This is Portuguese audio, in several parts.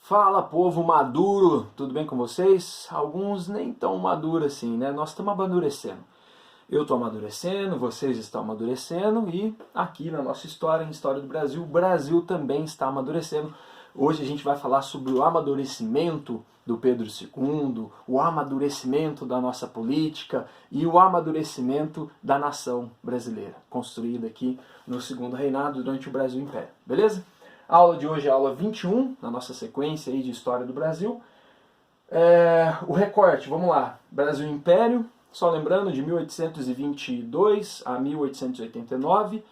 Fala, povo maduro, tudo bem com vocês? Alguns nem tão maduros assim, né? Nós estamos amadurecendo. Eu estou amadurecendo, vocês estão amadurecendo e aqui na nossa história, em História do Brasil, o Brasil também está amadurecendo. Hoje a gente vai falar sobre o amadurecimento do Pedro II, o amadurecimento da nossa política e o amadurecimento da nação brasileira, construída aqui no Segundo Reinado durante o Brasil Império, beleza? A aula de hoje é a aula 21, na nossa sequência aí de História do Brasil. O recorte, vamos lá, Brasil Império, só lembrando, de 1822 a 1889,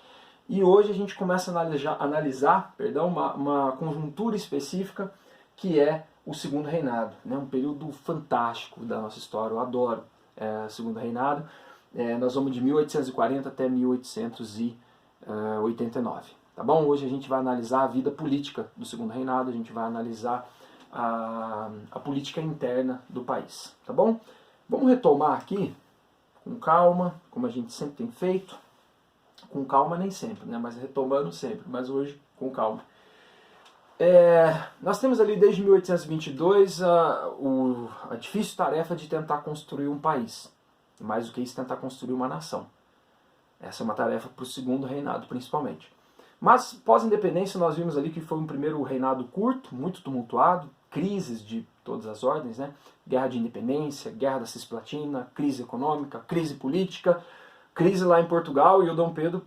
e hoje a gente começa a analisar uma conjuntura específica que é o Segundo Reinado, né? Um período fantástico da nossa história, eu adoro o Segundo Reinado. Nós vamos de 1840 até 1889, tá bom? Hoje a gente vai analisar a vida política do Segundo Reinado, a gente vai analisar a política interna do país, tá bom? Vamos retomar aqui com calma, como a gente sempre tem feito. Com calma nem sempre, né? Mas retomando sempre, mas hoje com calma. Nós temos ali desde 1822 a difícil tarefa de tentar construir um país. Mais do que isso, tentar construir uma nação. Essa é uma tarefa para o Segundo Reinado, principalmente. Mas, pós-independência, nós vimos ali que foi um primeiro reinado curto, muito tumultuado, crises de todas as ordens, né? Guerra de independência, guerra da Cisplatina, crise econômica, crise política, crise lá em Portugal, e o Dom Pedro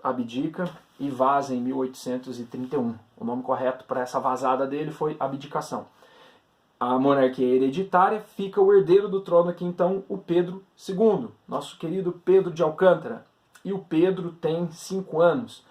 abdica e vaza em 1831. O nome correto para essa vazada dele foi abdicação. A monarquia hereditária, fica o herdeiro do trono aqui então, o Pedro II, nosso querido Pedro de Alcântara. E o Pedro tem 5 anos.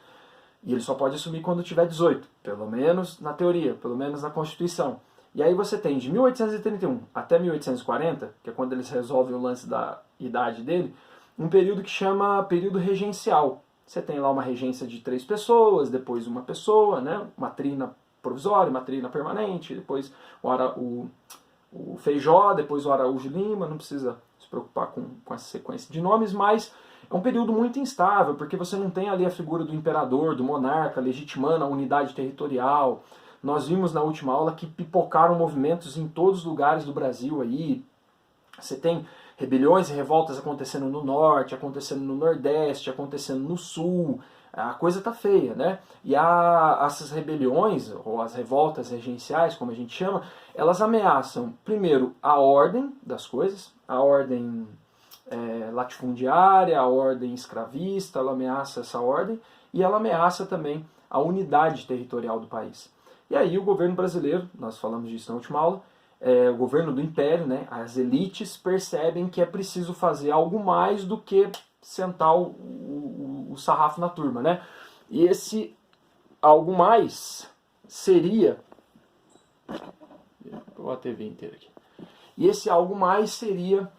E ele só pode assumir quando tiver 18, pelo menos na teoria, pelo menos na Constituição. E aí você tem de 1831 até 1840, que é quando eles resolvem o lance da idade dele, um período que chama período regencial. Você tem lá uma regência de 3 pessoas, depois uma pessoa, né? Uma trina provisória, uma trina permanente, depois o Feijó, depois o Araújo Lima, não precisa se preocupar com essa sequência de nomes, mas é um período muito instável, porque você não tem ali a figura do imperador, do monarca, legitimando a unidade territorial. Nós vimos na última aula que pipocaram movimentos em todos os lugares do Brasil aí. Você tem rebeliões e revoltas acontecendo no norte, acontecendo no nordeste, acontecendo no sul. A coisa tá feia, né? E essas rebeliões, ou as revoltas regenciais, como a gente chama, elas ameaçam, primeiro, a ordem das coisas, a ordem latifundiária, a ordem escravista, ela ameaça essa ordem, e ela ameaça também a unidade territorial do país. E aí o governo brasileiro, nós falamos disso na última aula, o governo do Império, né, as elites percebem que é preciso fazer algo mais do que sentar o sarrafo na turma, né? E esse algo mais seria... Vou a TV inteira aqui. E esse algo mais seria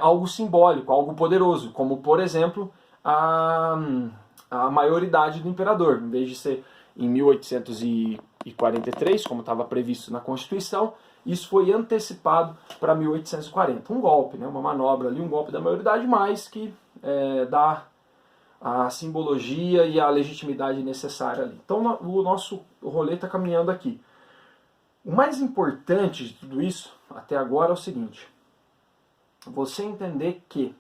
algo simbólico, algo poderoso, como, por exemplo, a maioridade do imperador. Em vez de ser em 1843, como estava previsto na Constituição, isso foi antecipado para 1840. Um golpe, né? Uma manobra ali, um golpe da maioridade, mas que dá a simbologia e a legitimidade necessária ali. Então o nosso rolê está caminhando aqui. O mais importante de tudo isso, até agora, é o seguinte. Você entender que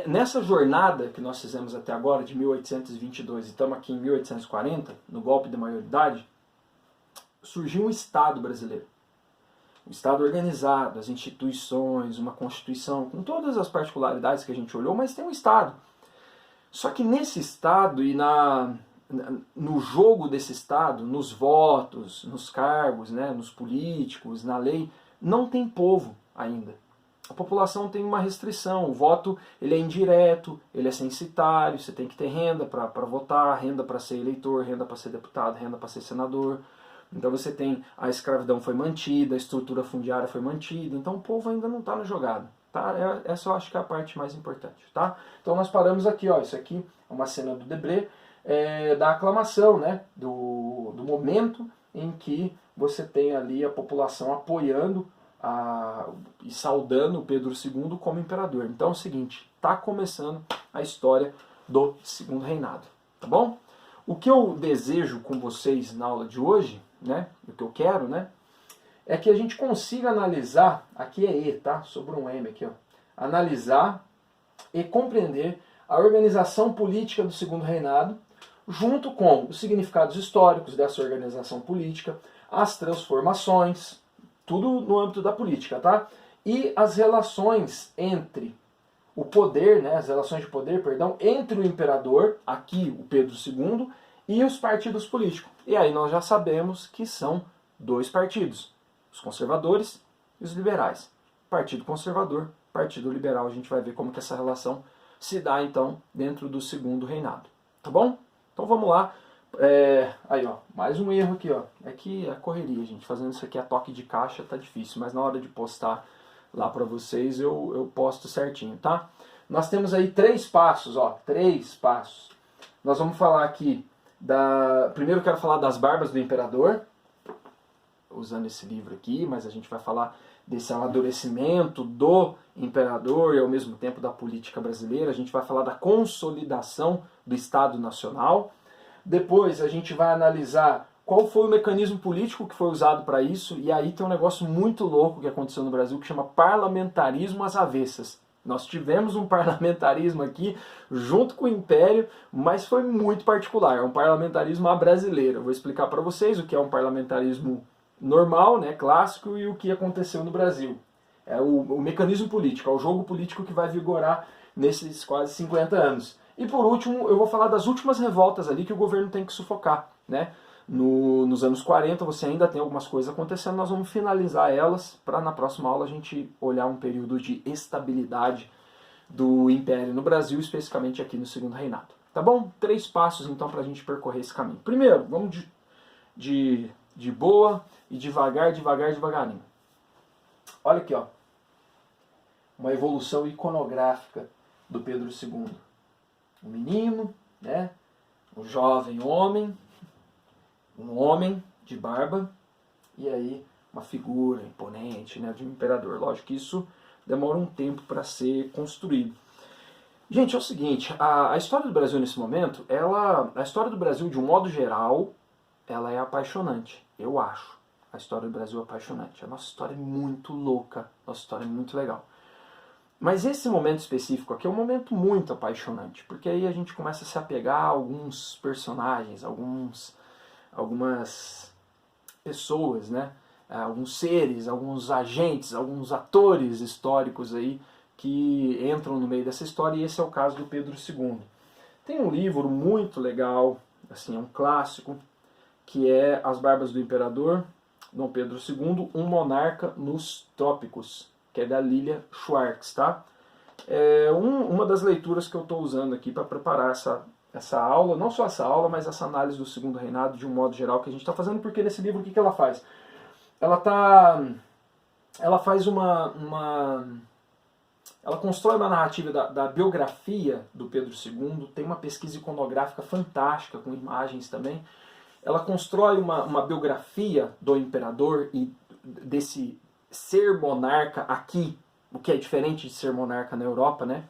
nessa jornada que nós fizemos até agora, de 1822, e estamos aqui em 1840, no golpe da maioridade, surgiu um Estado brasileiro. Um Estado organizado, as instituições, uma Constituição, com todas as particularidades que a gente olhou, mas tem um Estado. Só que nesse Estado e no jogo desse Estado, nos votos, nos cargos, né, nos políticos, na lei, não tem povo ainda. A população tem uma restrição, o voto ele é indireto, ele é censitário, você tem que ter renda para votar, renda para ser eleitor, renda para ser deputado, renda para ser senador. Então você tem, a escravidão foi mantida, a estrutura fundiária foi mantida, então o povo ainda não está na jogada. Tá? Essa eu acho que é a parte mais importante. Tá? Então nós paramos aqui, ó, isso aqui é uma cena do Debré, da aclamação, né? do momento em que você tem ali a população apoiando e saudando o Pedro II como imperador. Então é o seguinte, está começando a história do Segundo Reinado. Tá bom? O que eu desejo com vocês na aula de hoje né, o que eu quero, né, é que a gente consiga analisar, aqui é E, tá, sobrou um M aqui, ó, analisar e compreender a organização política do Segundo Reinado, junto com os significados históricos dessa organização política, as transformações, tudo no âmbito da política, tá? E as relações entre o poder, né, as relações de poder, perdão, entre o imperador, aqui o Pedro II, e os partidos políticos. E aí nós já sabemos que são dois partidos, os conservadores e os liberais. Partido conservador, partido liberal, a gente vai ver como que essa relação se dá então dentro do Segundo Reinado. Tá bom? Então vamos lá. Aí ó, mais um erro aqui, ó. É que a correria, gente, fazendo isso aqui a toque de caixa tá difícil, mas na hora de postar lá para vocês eu posto certinho, tá? Nós temos aí 3 passos, ó, 3 passos. Nós vamos falar aqui primeiro eu quero falar das barbas do imperador, usando esse livro aqui, mas a gente vai falar desse amadurecimento do imperador e ao mesmo tempo da política brasileira. A gente vai falar da consolidação do Estado Nacional. Depois a gente vai analisar qual foi o mecanismo político que foi usado para isso, e aí tem um negócio muito louco que aconteceu no Brasil que chama parlamentarismo às avessas. Nós tivemos um parlamentarismo aqui junto com o Império, mas foi muito particular, é um parlamentarismo à brasileira. Eu vou explicar para vocês o que é um parlamentarismo normal, né, clássico, e o que aconteceu no Brasil. É o mecanismo político, é o jogo político que vai vigorar nesses quase 50 anos. E por último, eu vou falar das últimas revoltas ali que o governo tem que sufocar, né? Nos anos 40 você ainda tem algumas coisas acontecendo, nós vamos finalizar elas para na próxima aula a gente olhar um período de estabilidade do Império no Brasil, especificamente aqui no Segundo Reinado. Tá bom? 3 passos então para a gente percorrer esse caminho. Primeiro, vamos de boa e devagar, devagarinho. Olha aqui, ó. Uma evolução iconográfica do Pedro II. Um menino, né? Um jovem homem, um homem de barba, e aí uma figura imponente, né, de um imperador. Lógico que isso demora um tempo para ser construído. Gente, é o seguinte, a história do Brasil nesse momento, a história do Brasil de um modo geral, ela é apaixonante, eu acho. A história do Brasil é apaixonante. A nossa história é muito louca, a nossa história é muito legal. Mas esse momento específico aqui é um momento muito apaixonante, porque aí a gente começa a se apegar a alguns personagens, algumas pessoas, né? Alguns seres, alguns agentes, alguns atores históricos aí que entram no meio dessa história, e esse é o caso do Pedro II. Tem um livro muito legal, assim, é um clássico, que é As Barbas do Imperador, Dom Pedro II, um monarca nos trópicos, que é da Lilia Schwartz, tá? É uma das leituras que eu estou usando aqui para preparar essa aula, não só essa aula, mas essa análise do Segundo Reinado de um modo geral que a gente está fazendo, porque nesse livro o que ela faz? Ela faz ela constrói uma narrativa da biografia do Pedro II, tem uma pesquisa iconográfica fantástica, com imagens também. Ela constrói uma biografia do imperador e desse ser monarca aqui, o que é diferente de ser monarca na Europa, né?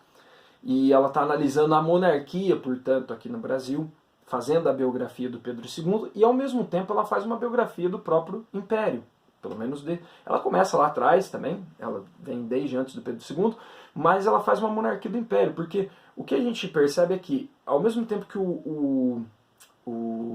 E ela está analisando a monarquia, portanto, aqui no Brasil, fazendo a biografia do Pedro II, e ao mesmo tempo ela faz uma biografia do próprio Império. Pelo menos ela começa lá atrás também, ela vem desde antes do Pedro II, mas ela faz uma monarquia do Império, porque o que a gente percebe é que, ao mesmo tempo que o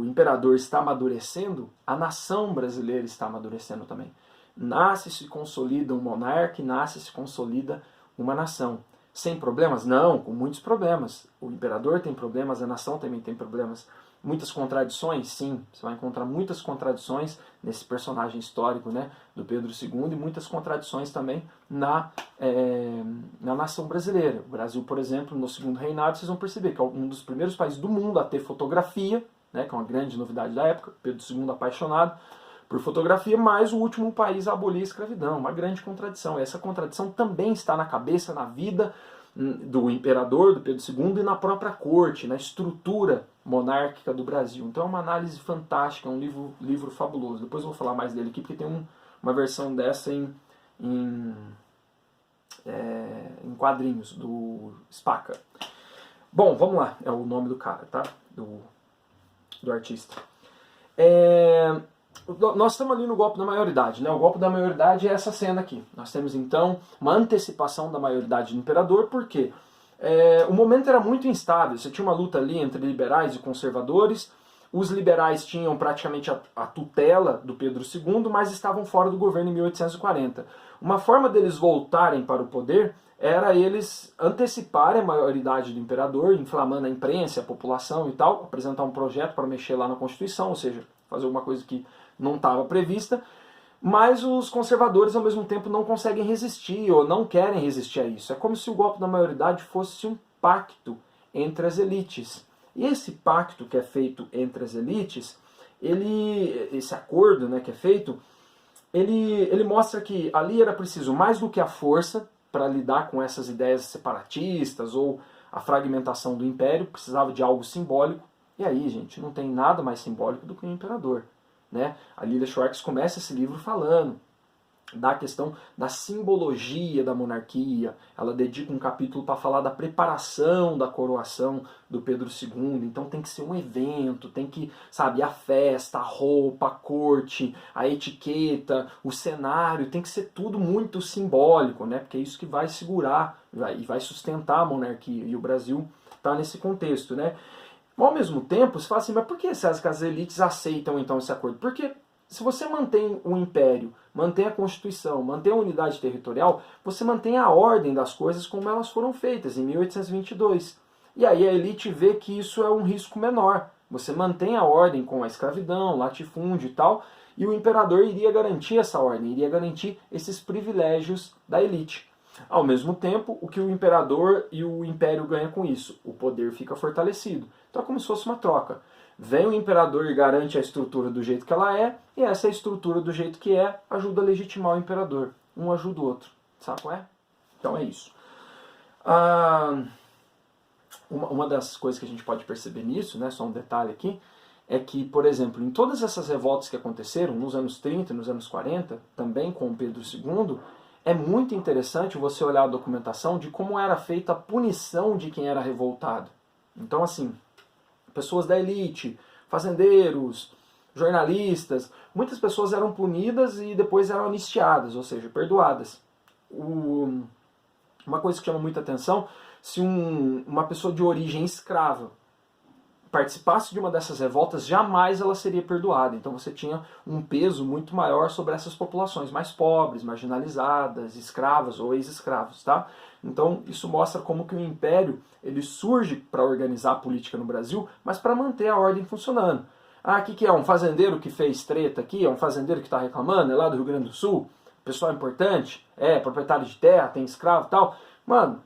imperador está amadurecendo, a nação brasileira está amadurecendo também. Nasce e se consolida um monarca, nasce e se consolida uma nação. Sem problemas? Não, com muitos problemas. O imperador tem problemas, a nação também tem problemas. Muitas contradições? Sim, você vai encontrar muitas contradições nesse personagem histórico, né, do Pedro II, e muitas contradições também na nação brasileira. O Brasil, por exemplo, no Segundo Reinado, vocês vão perceber que é um dos primeiros países do mundo a ter fotografia, né, que é uma grande novidade da época, Pedro II apaixonado por fotografia, mas o último país a abolir a escravidão, uma grande contradição. E essa contradição também está na cabeça, na vida do imperador, do Pedro II, e na própria corte, na estrutura monárquica do Brasil. Então é uma análise fantástica, é um livro fabuloso. Depois eu vou falar mais dele aqui, porque tem uma versão dessa em quadrinhos, do Spaca. Bom, vamos lá, é o nome do cara, tá? Do artista. Nós estamos ali no golpe da maioridade, né? O golpe da maioridade é essa cena aqui. Nós temos então uma antecipação da maioridade do imperador, porque o momento era muito instável. Você tinha uma luta ali entre liberais e conservadores. Os liberais tinham praticamente a tutela do Pedro II, mas estavam fora do governo em 1840. Uma forma deles voltarem para o poder era eles anteciparem a maioridade do imperador, inflamando a imprensa, a população e tal, apresentar um projeto para mexer lá na Constituição, ou seja, fazer alguma coisa que não estava prevista, mas os conservadores ao mesmo tempo não conseguem resistir ou não querem resistir a isso. É como se o golpe da maioridade fosse um pacto entre as elites. E esse pacto que é feito entre as elites, esse acordo, né, que é feito, ele mostra que ali era preciso mais do que a força para lidar com essas ideias separatistas ou a fragmentação do império, precisava de algo simbólico. E aí, gente, não tem nada mais simbólico do que o imperador, né? A Lilia Schwartz começa esse livro falando da questão da simbologia da monarquia. Ela dedica um capítulo para falar da preparação da coroação do Pedro II. Então tem que ser um evento, tem que, sabe, a festa, a roupa, a corte, a etiqueta, o cenário, tem que ser tudo muito simbólico, né? Porque é isso que vai segurar e vai sustentar a monarquia. E o Brasil está nesse contexto, né? Mas, ao mesmo tempo, você fala assim, mas por que as elites aceitam então esse acordo? Porque se você mantém o império, mantém a Constituição, mantém a unidade territorial, você mantém a ordem das coisas como elas foram feitas em 1822. E aí a elite vê que isso é um risco menor. Você mantém a ordem com a escravidão, latifúndio e tal, e o imperador iria garantir essa ordem, iria garantir esses privilégios da elite. Ao mesmo tempo, o que o imperador e o império ganham com isso? O poder fica fortalecido. Então é como se fosse uma troca. Vem o imperador e garante a estrutura do jeito que ela é, e essa estrutura do jeito que é ajuda a legitimar o imperador. Um ajuda o outro. Sabe qual é? Então é isso. Uma das coisas que a gente pode perceber nisso, né, só um detalhe aqui, é que, por exemplo, em todas essas revoltas que aconteceram, nos anos 30 e nos anos 40, também com o Pedro II, é muito interessante você olhar a documentação de como era feita a punição de quem era revoltado. Então, assim, pessoas da elite, fazendeiros, jornalistas, muitas pessoas eram punidas e depois eram anistiadas, ou seja, perdoadas. Uma coisa que chama muita atenção, se uma pessoa de origem escrava participasse de uma dessas revoltas, jamais ela seria perdoada. Então você tinha um peso muito maior sobre essas populações mais pobres, marginalizadas, escravas ou ex-escravos, tá? Então isso mostra como que o império ele surge para organizar a política no Brasil, mas para manter a ordem funcionando. Ah, o que é? Um fazendeiro que fez treta aqui? É um fazendeiro que está reclamando? É lá do Rio Grande do Sul? Pessoal importante? É, proprietário de terra, tem escravo e tal? Mano,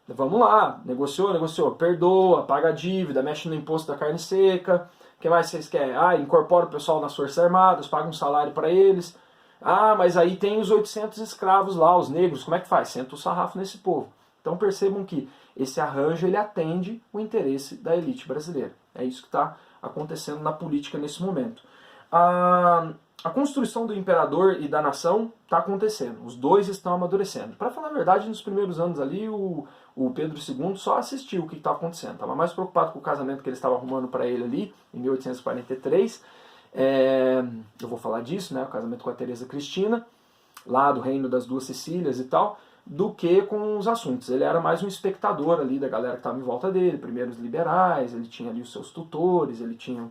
vamos lá, negociou, perdoa, paga a dívida, mexe no imposto da carne seca. O que mais vocês querem? Ah, incorpora o pessoal nas Forças Armadas, paga um salário para eles. Ah, mas aí tem os 800 escravos lá, os negros, como é que faz? Senta o sarrafo nesse povo. Então percebam que esse arranjo ele atende o interesse da elite brasileira. É isso que está acontecendo na política nesse momento. A construção do imperador e da nação está acontecendo. Os dois estão amadurecendo. Para falar a verdade, nos primeiros anos ali, o Pedro II só assistiu o que estava acontecendo. Estava mais preocupado com o casamento que ele estava arrumando para ele ali, em 1843. Eu vou falar disso, né? O casamento com a Teresa Cristina, lá do Reino das Duas Sicílias e tal, do que com os assuntos. Ele era mais um espectador ali da galera que estava em volta dele, primeiro os liberais, ele tinha ali os seus tutores, ele tinha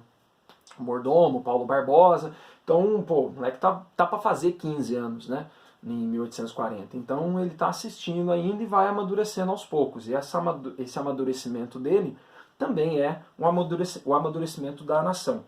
o mordomo, Paulo Barbosa. Então, pô, o moleque tá para fazer 15 anos, né? Em 1840. Então ele está assistindo ainda e vai amadurecendo aos poucos. E esse amadurecimento dele também é o amadurecimento da nação.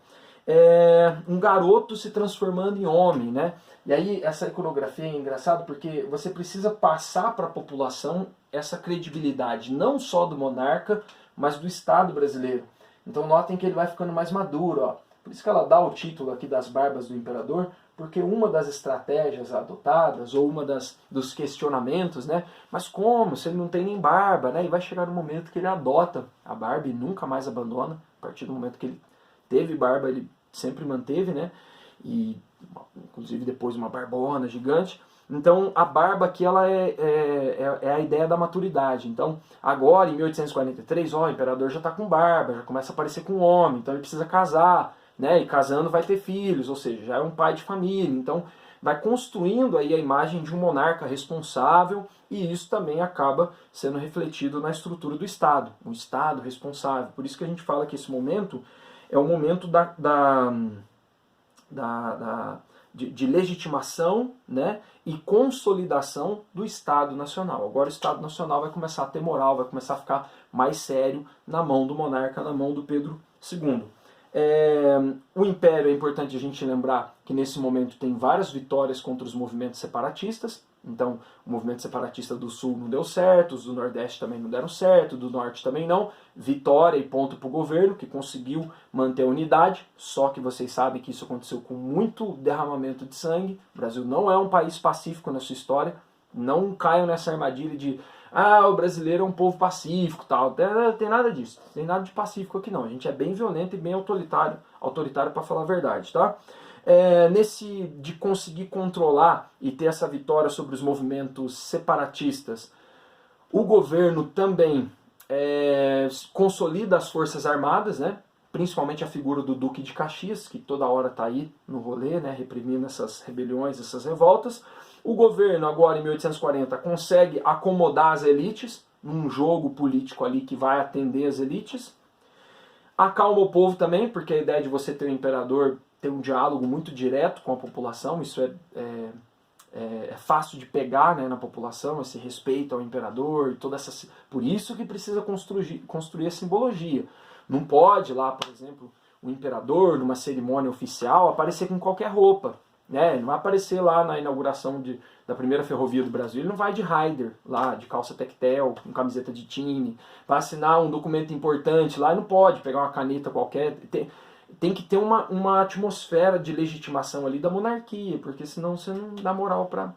Um garoto se transformando em homem, né? E aí essa iconografia é engraçado porque você precisa passar para a população essa credibilidade, não só do monarca, mas do Estado brasileiro. Então notem que ele vai ficando mais maduro, ó. Por isso que ela dá o título aqui das barbas do imperador, porque uma das estratégias adotadas, ou dos questionamentos, né? Mas como? Se ele não tem nem barba, né? E vai chegar um momento que ele adota a barba e nunca mais abandona. A partir do momento que ele teve barba, ele sempre manteve, né? E inclusive depois uma barbona gigante. Então a barba aqui ela é a ideia da maturidade. Então agora em 1843, o imperador já está com barba, já começa a parecer com um homem, então ele precisa casar. né? E casando vai ter filhos, ou seja, já é um pai de família. Então vai construindo aí a imagem de um monarca responsável, e isso também acaba sendo refletido na estrutura do Estado, um Estado responsável. Por isso que a gente fala que esse momento é o momento de legitimação, né, e consolidação do Estado Nacional. Agora o Estado Nacional vai começar a ter moral, vai começar a ficar mais sério na mão do monarca, na mão do Pedro II. O Império, é importante a gente lembrar que nesse momento tem várias vitórias contra os movimentos separatistas. Então, o movimento separatista do Sul não deu certo, os do Nordeste também não deram certo, do Norte também não. Vitória e ponto para o governo, que conseguiu manter a unidade, só que vocês sabem que isso aconteceu com muito derramamento de sangue. O Brasil não é um país pacífico na sua história. Não caiam nessa armadilha de o brasileiro é um povo pacífico, tal. Não tem nada disso, não tem nada de pacífico aqui não. A gente é bem violento e bem autoritário para falar a verdade, tá? Nesse de conseguir controlar e ter essa vitória sobre os movimentos separatistas, o governo também consolida as forças armadas, né? Principalmente a figura do Duque de Caxias, que toda hora está aí no rolê, né? Reprimindo essas rebeliões, essas revoltas. O governo, agora em 1840, consegue acomodar as elites num jogo político ali que vai atender as elites. Acalma o povo também, porque a ideia de você ter um imperador ter um diálogo muito direto com a população, isso é fácil de pegar, né, na população, esse respeito ao imperador, toda essa, por isso que precisa construir a simbologia. Não pode lá, por exemplo, o imperador, numa cerimônia oficial, aparecer com qualquer roupa. Né? Ele não vai aparecer lá na inauguração da primeira ferrovia do Brasil, ele não vai de Raider, lá, de calça tectel, com camiseta de time, para assinar um documento importante lá, ele não pode pegar uma caneta qualquer. Tem que ter uma atmosfera de legitimação ali da monarquia, porque senão você não dá moral para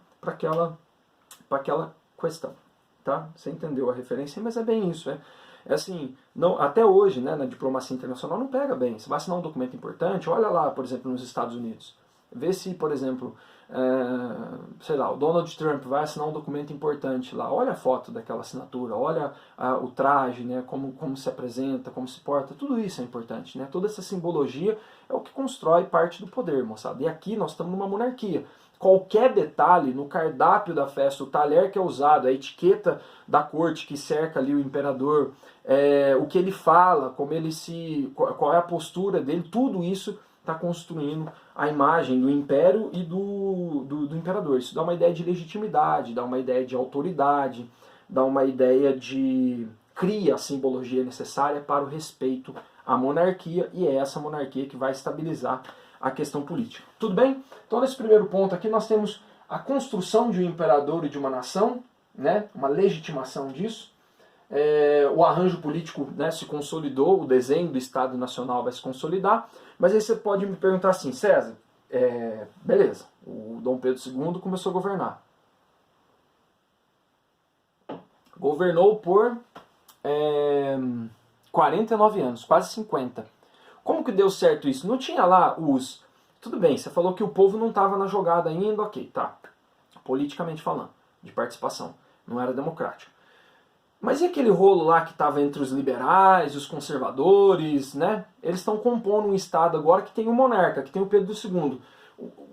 aquela questão. Tá? Você entendeu a referência, mas é bem isso. É assim, não, até hoje, né, na diplomacia internacional não pega bem. Você vai assinar um documento importante, olha lá, por exemplo, nos Estados Unidos. Vê se, por exemplo, sei lá, o Donald Trump vai assinar um documento importante lá. Olha a foto daquela assinatura, olha o traje, né, como se apresenta, como se porta. Tudo isso é importante. Né? Toda essa simbologia é o que constrói parte do poder, moçada. E aqui nós estamos numa monarquia. Qualquer detalhe no cardápio da festa, o talher que é usado, a etiqueta da corte que cerca ali o imperador, o que ele fala, qual é a postura dele, tudo isso está construindo a imagem do império e do imperador. Isso dá uma ideia de legitimidade, dá uma ideia de autoridade, dá uma ideia de... cria a simbologia necessária para o respeito à monarquia, e é essa monarquia que vai estabilizar a questão política. Tudo bem? Então nesse primeiro ponto aqui nós temos a construção de um imperador e de uma nação, né? Uma legitimação disso. O arranjo político, né, se consolidou, o desenho do Estado Nacional vai se consolidar, mas aí você pode me perguntar assim, César, beleza, o Dom Pedro II começou a governar. Governou por 49 anos, quase 50. Como que deu certo isso? Não tinha lá os... Tudo bem, você falou que o povo não estava na jogada ainda, ok, tá. Politicamente falando, de participação, não era democrático. Mas e aquele rolo lá que estava entre os liberais, os conservadores, né? Eles estão compondo um Estado agora que tem o monarca, que tem o Pedro II.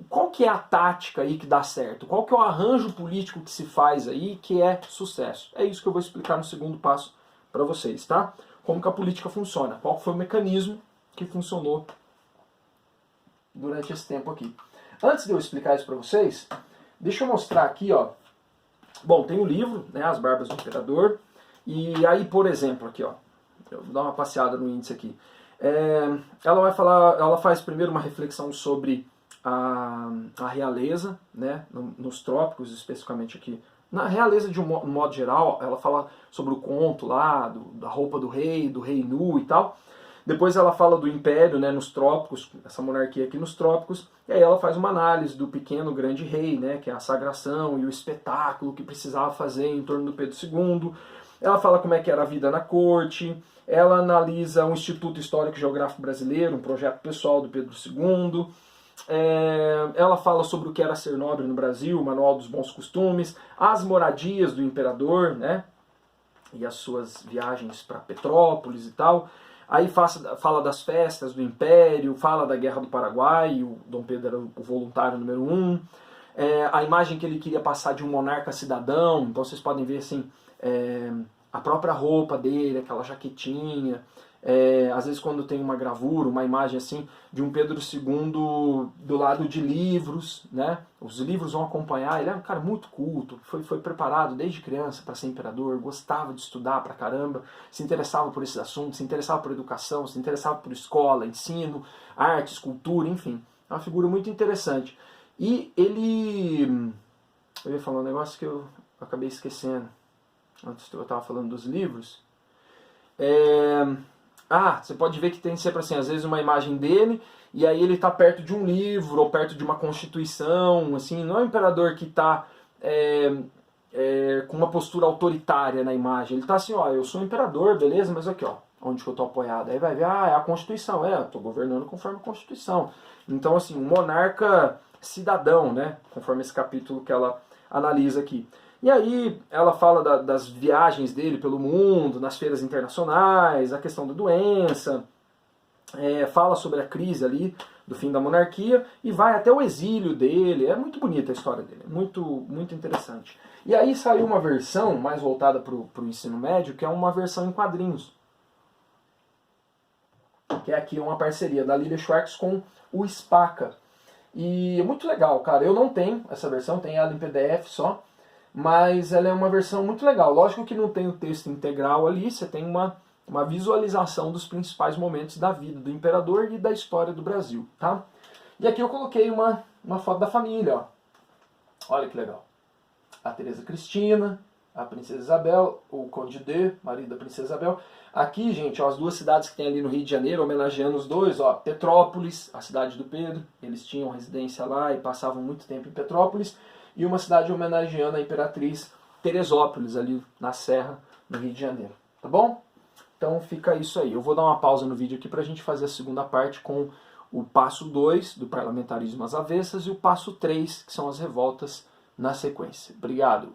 Qual que é a tática aí que dá certo? Qual que é o arranjo político que se faz aí que é sucesso? É isso que eu vou explicar no segundo passo para vocês, tá? Como que a política funciona? Qual foi o mecanismo que funcionou durante esse tempo aqui? Antes de eu explicar isso para vocês, deixa eu mostrar aqui, ó. Bom, tem o livro, né, As Barbas do Imperador. E aí, por exemplo, aqui, ó, eu vou dar uma passeada no índice aqui. Ela faz primeiro uma reflexão sobre a realeza, né, nos trópicos, especificamente aqui. Na realeza, de um modo geral, ela fala sobre o conto lá, da roupa do rei nu e tal. Depois ela fala do império, né, nos trópicos, essa monarquia aqui nos trópicos, e aí ela faz uma análise do pequeno grande rei, né, que é a sagração e o espetáculo que precisava fazer em torno do Pedro II. Ela fala como é que era a vida na corte, ela analisa o Instituto Histórico e Geográfico Brasileiro, um projeto pessoal do Pedro II, ela fala sobre o que era ser nobre no Brasil, o Manual dos Bons Costumes, as moradias do imperador, né, e as suas viagens para Petrópolis e tal. Aí fala das festas do Império, fala da Guerra do Paraguai, o Dom Pedro era o voluntário número 1. A imagem que ele queria passar de um monarca cidadão, então vocês podem ver assim, a própria roupa dele, aquela jaquetinha. Às vezes quando tem uma gravura, uma imagem assim de um Pedro II do lado de livros, né? Os livros vão acompanhar. Ele é um cara muito culto, foi preparado desde criança para ser imperador, gostava de estudar pra caramba, se interessava por esses assuntos, se interessava por educação, se interessava por escola, ensino, arte, escultura, enfim. É uma figura muito interessante. E ele... Eu ia falar um negócio que eu acabei esquecendo. Antes eu estava falando dos livros. Você pode ver que tem sempre assim, às vezes uma imagem dele, e aí ele está perto de um livro, ou perto de uma constituição, assim, não é um imperador que está com uma postura autoritária na imagem. Ele está assim, ó, eu sou imperador, beleza, mas aqui, ó, onde que eu estou apoiado? Aí vai ver, é a Constituição, eu estou governando conforme a Constituição. Então, assim, um monarca cidadão, né, conforme esse capítulo que ela analisa aqui. E aí ela fala das viagens dele pelo mundo, nas feiras internacionais, a questão da doença, fala sobre a crise ali do fim da monarquia e vai até o exílio dele. É muito bonita a história dele, muito, muito interessante. E aí saiu uma versão mais voltada para o ensino médio, que é uma versão em quadrinhos. Que é aqui uma parceria da Lilia Schwartz com o Spaca. E é muito legal, cara. Eu não tenho essa versão, tenho ela em PDF só. Mas ela é uma versão muito legal. Lógico que não tem o texto integral ali, você tem uma visualização dos principais momentos da vida do imperador e da história do Brasil, tá? E aqui eu coloquei uma foto da família, ó. Olha que legal. A Teresa Cristina, a Princesa Isabel, o Conde D, marido da Princesa Isabel. Aqui, gente, ó, as duas cidades que tem ali no Rio de Janeiro, homenageando os dois, ó, Petrópolis, a cidade do Pedro, eles tinham residência lá e passavam muito tempo em Petrópolis, e uma cidade homenageando a Imperatriz Teresópolis, ali na Serra, no Rio de Janeiro, tá bom? Então fica isso aí. Eu vou dar uma pausa no vídeo aqui para a gente fazer a segunda parte com o passo 2 do parlamentarismo às avessas e o passo 3, que são as revoltas na sequência. Obrigado!